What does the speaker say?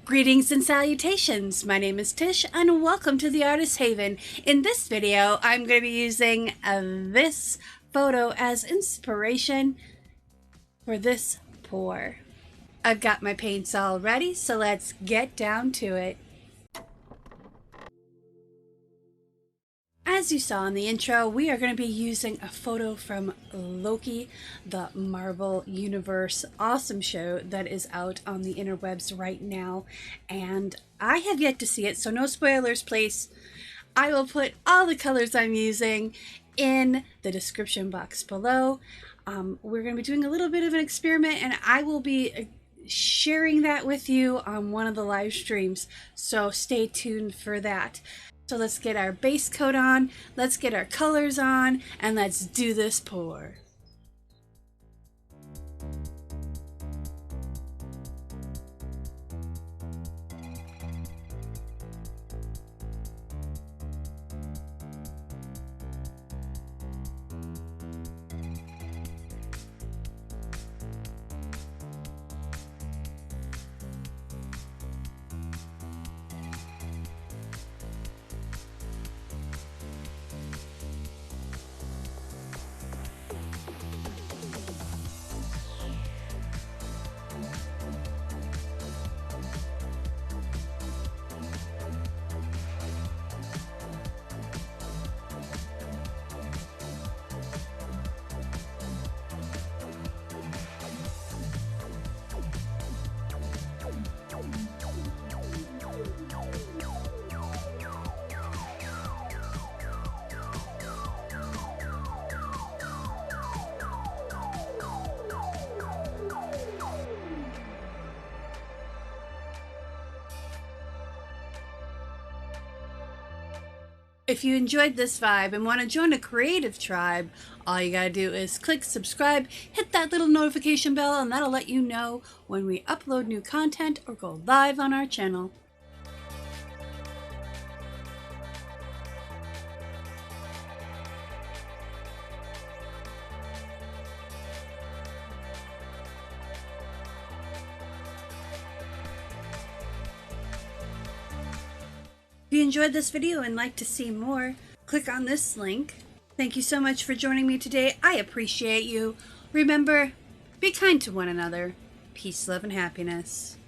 Greetings and salutations. My name is Tish and welcome to the Artist Haven. In this video, I'm going to be using this photo as inspiration for this pour. I've got my paints all ready, so let's get down to it. As you saw in the intro, we are going to be using a photo from Loki, the Marvel Universe awesome show that is out on the interwebs right now. And I have yet to see it, so no spoilers, please. I will put all the colors I'm using in the description box below. We're going to be doing a little bit of an experiment, and I will be sharing that with you on one of the live streams, so stay tuned for that. So let's get our base coat on, let's get our colors on, and let's do this pour. If you enjoyed this vibe and want to join a creative tribe, all you gotta do is click subscribe, hit that little notification bell, and that'll let you know when we upload new content or go live on our channel. If you enjoyed this video and like to see more, click on this link. Thank you so much for joining me today. I appreciate you. Remember, be kind to one another. Peace, love, and happiness.